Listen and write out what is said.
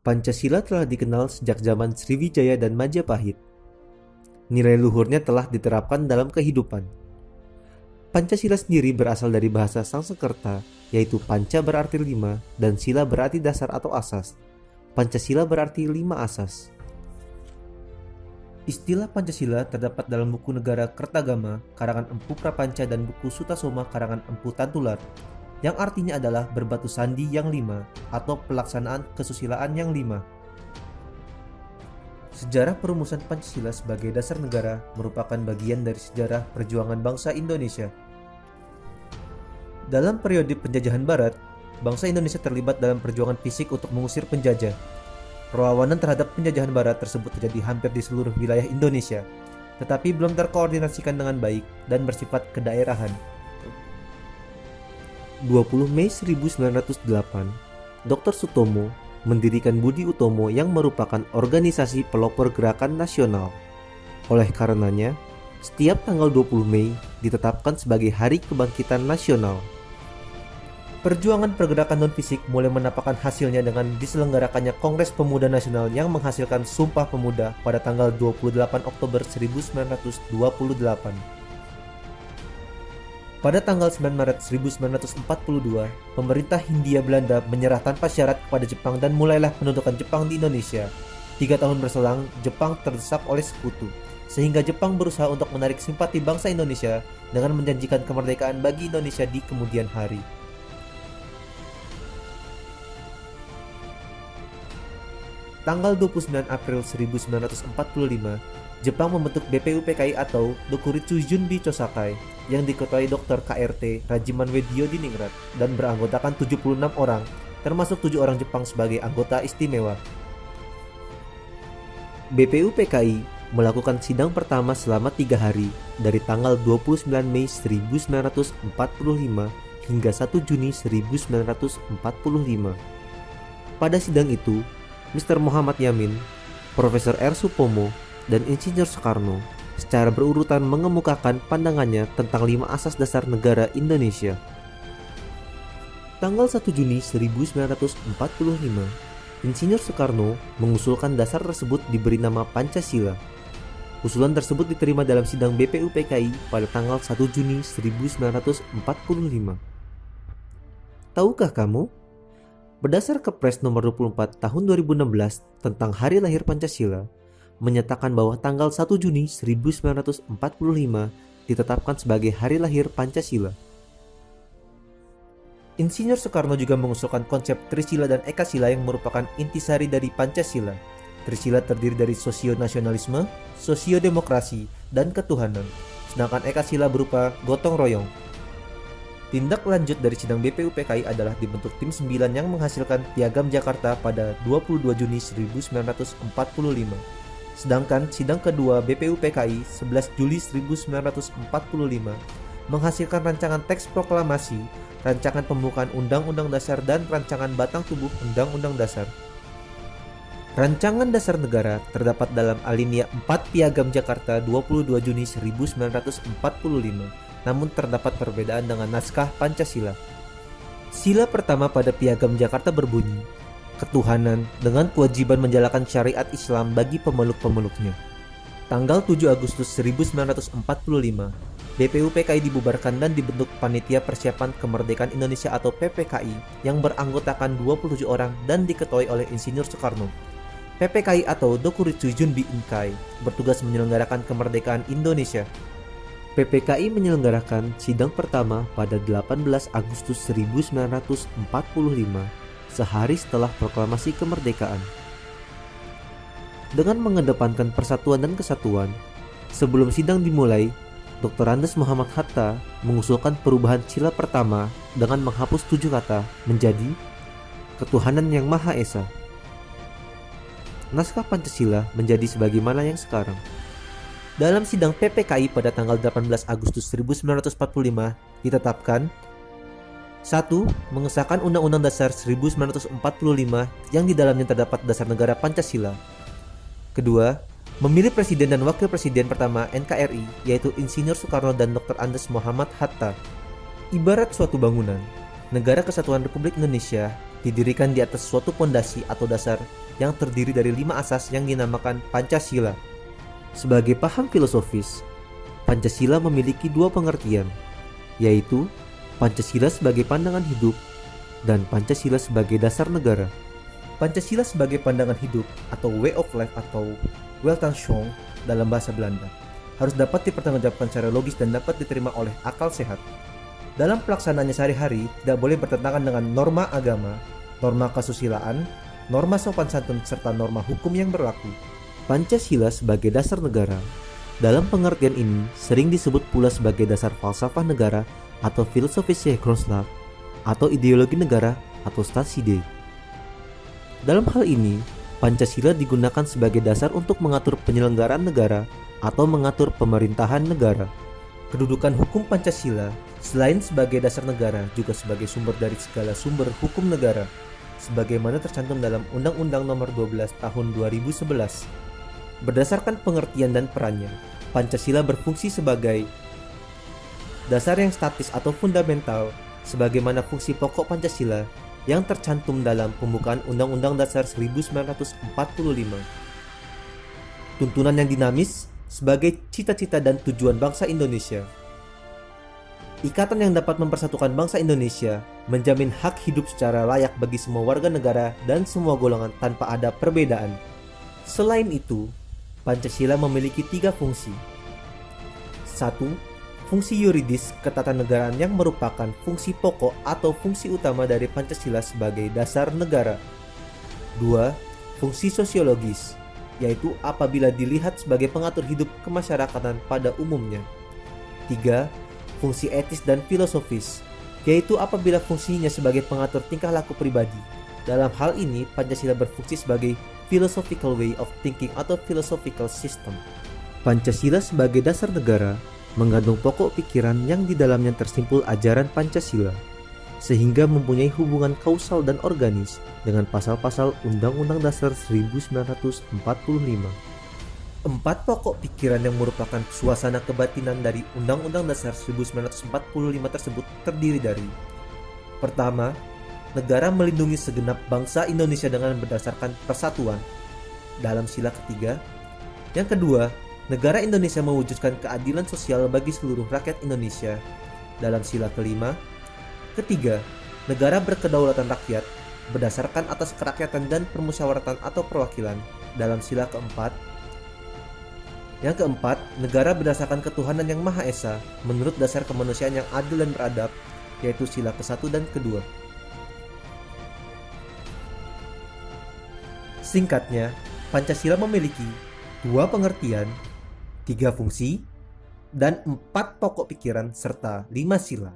Pancasila telah dikenal sejak zaman Sriwijaya dan Majapahit. Nilai luhurnya telah diterapkan dalam kehidupan. Pancasila sendiri berasal dari bahasa Sanskerta, yaitu panca berarti 5 dan sila berarti dasar atau asas. Pancasila berarti 5 asas. Istilah Pancasila terdapat dalam buku Negara Kertagama karangan Empu Prapanca dan buku Sutasoma karangan Empu Tantular, yang artinya adalah berbatu sandi yang 5 atau pelaksanaan kesusilaan yang 5. Sejarah perumusan Pancasila sebagai dasar negara merupakan bagian dari sejarah perjuangan bangsa Indonesia. Dalam periode penjajahan Barat, bangsa Indonesia terlibat dalam perjuangan fisik untuk mengusir penjajah. Perlawanan terhadap penjajahan Barat tersebut terjadi hampir di seluruh wilayah Indonesia, tetapi belum terkoordinasikan dengan baik dan bersifat kedaerahan. 20 Mei 1908, Dr. Sutomo mendirikan Budi Utomo yang merupakan organisasi pelopor gerakan nasional. Oleh karenanya, setiap tanggal 20 Mei ditetapkan sebagai Hari Kebangkitan Nasional. Perjuangan pergerakan non-fisik mulai menampakkan hasilnya dengan diselenggarakannya Kongres Pemuda Nasional yang menghasilkan Sumpah Pemuda pada tanggal 28 Oktober 1928. Pada tanggal 9 Maret 1942, pemerintah Hindia Belanda menyerah tanpa syarat kepada Jepang dan mulailah pendudukan Jepang di Indonesia. 3 tahun berselang, Jepang terdesak oleh sekutu, sehingga Jepang berusaha untuk menarik simpati bangsa Indonesia dengan menjanjikan kemerdekaan bagi Indonesia di kemudian hari. Tanggal 29 April 1945, Jepang membentuk BPUPKI atau Dokuritsu Junbi Chosakai yang diketuai Dr. KRT Rajiman Wedio Diningrat dan beranggotakan 76 orang, termasuk 7 orang Jepang sebagai anggota istimewa. BPUPKI melakukan sidang pertama selama 3 hari dari tanggal 29 Mei 1945 hingga 1 Juni 1945. Pada sidang itu, Mr. Muhammad Yamin, Profesor R. Supomo, dan Insinyur Soekarno secara berurutan mengemukakan pandangannya tentang 5 asas dasar negara Indonesia. Tanggal 1 Juni 1945, Insinyur Soekarno mengusulkan dasar tersebut diberi nama Pancasila. Usulan tersebut diterima dalam sidang BPUPKI pada tanggal 1 Juni 1945. Tahukah kamu? Berdasar Kepres nomor 24 tahun 2016 tentang Hari Lahir Pancasila, menyatakan bahwa tanggal 1 Juni 1945 ditetapkan sebagai Hari Lahir Pancasila. Insinyur Soekarno juga mengusulkan konsep Trisila dan Ekasila yang merupakan intisari dari Pancasila. Trisila terdiri dari sosio-nasionalisme, sosio-demokrasi, dan ketuhanan, sedangkan Ekasila berupa gotong royong. Tindak lanjut dari sidang BPUPKI adalah dibentuk tim 9 yang menghasilkan Piagam Jakarta pada 22 Juni 1945. Sedangkan sidang kedua BPUPKI 11 Juli 1945 menghasilkan rancangan teks proklamasi, rancangan pembukaan Undang-Undang Dasar dan rancangan batang tubuh Undang-Undang Dasar. Rancangan Dasar Negara terdapat dalam alinea 4 Piagam Jakarta 22 Juni 1945. Namun terdapat perbedaan dengan naskah Pancasila. Sila pertama pada Piagam Jakarta berbunyi, ketuhanan dengan kewajiban menjalankan syariat Islam bagi pemeluk-pemeluknya. Tanggal 7 Agustus 1945, BPUPKI dibubarkan dan dibentuk Panitia Persiapan Kemerdekaan Indonesia atau PPKI yang beranggotakan 27 orang dan diketuai oleh Insinyur Soekarno. PPKI atau Dokuritsu Junbi Inkai bertugas menyelenggarakan kemerdekaan Indonesia. PPKI menyelenggarakan sidang pertama pada 18 Agustus 1945, sehari setelah proklamasi kemerdekaan. Dengan mengedepankan persatuan dan kesatuan, sebelum sidang dimulai, Dr. Andes Muhammad Hatta mengusulkan perubahan sila pertama dengan menghapus 7 kata menjadi ketuhanan yang Maha Esa. Naskah Pancasila menjadi sebagaimana yang sekarang. Dalam sidang PPKI pada tanggal 18 Agustus 1945 ditetapkan 1. Mengesahkan Undang-Undang Dasar 1945 yang di dalamnya terdapat dasar negara Pancasila. Kedua, memilih Presiden dan Wakil Presiden pertama NKRI yaitu Insinyur Soekarno dan Dr. Andes Muhammad Hatta. Ibarat suatu bangunan, Negara Kesatuan Republik Indonesia didirikan di atas suatu pondasi atau dasar yang terdiri dari 5 asas yang dinamakan Pancasila. Sebagai paham filosofis, Pancasila memiliki 2 pengertian, yaitu Pancasila sebagai pandangan hidup dan Pancasila sebagai dasar negara. Pancasila sebagai pandangan hidup atau way of life atau Weltanschauung dalam bahasa Belanda harus dapat dipertanggungjawabkan secara logis dan dapat diterima oleh akal sehat. Dalam pelaksanaannya sehari-hari tidak boleh bertentangan dengan norma agama, norma kesusilaan, norma sopan santun serta norma hukum yang berlaku. Pancasila sebagai dasar negara dalam pengertian ini sering disebut pula sebagai dasar falsafah negara atau filosofische Grondslag atau ideologi negara atau Staatsidee. Dalam hal ini, Pancasila digunakan sebagai dasar untuk mengatur penyelenggaraan negara atau mengatur pemerintahan negara. Kedudukan hukum Pancasila selain sebagai dasar negara juga sebagai sumber dari segala sumber hukum negara, sebagaimana tercantum dalam Undang-Undang Nomor 12 Tahun 2011. Berdasarkan pengertian dan perannya, Pancasila berfungsi sebagai dasar yang statis atau fundamental, sebagaimana fungsi pokok Pancasila yang tercantum dalam pembukaan Undang-Undang Dasar 1945. Tuntunan yang dinamis sebagai cita-cita dan tujuan bangsa Indonesia. Ikatan yang dapat mempersatukan bangsa Indonesia, menjamin hak hidup secara layak bagi semua warga negara dan semua golongan tanpa ada perbedaan. Selain itu, Pancasila memiliki 3 fungsi. 1. Fungsi yuridis ketatanegaraan yang merupakan fungsi pokok atau fungsi utama dari Pancasila sebagai dasar negara. 2. Fungsi sosiologis, yaitu apabila dilihat sebagai pengatur hidup kemasyarakatan pada umumnya. 3. Fungsi etis dan filosofis, yaitu apabila fungsinya sebagai pengatur tingkah laku pribadi. Dalam hal ini, Pancasila berfungsi sebagai philosophical way of thinking atau philosophical system. Pancasila sebagai dasar negara mengandung pokok pikiran yang di dalamnya tersimpul ajaran Pancasila, sehingga mempunyai hubungan kausal dan organis dengan pasal-pasal Undang-Undang Dasar 1945. 4 pokok pikiran yang merupakan suasana kebatinan dari Undang-Undang Dasar 1945 tersebut terdiri dari: pertama, negara melindungi segenap bangsa Indonesia dengan berdasarkan persatuan dalam sila ketiga. Yang kedua, negara Indonesia mewujudkan keadilan sosial bagi seluruh rakyat Indonesia dalam sila kelima. Ketiga, negara berkedaulatan rakyat berdasarkan atas kerakyatan dan permusyawaratan atau perwakilan dalam sila keempat. Yang keempat, negara berdasarkan ketuhanan yang Maha Esa menurut dasar kemanusiaan yang adil dan beradab, yaitu sila ke-1 dan kedua. Singkatnya, Pancasila memiliki 2 pengertian, 3 fungsi, dan 4 pokok pikiran serta 5 sila.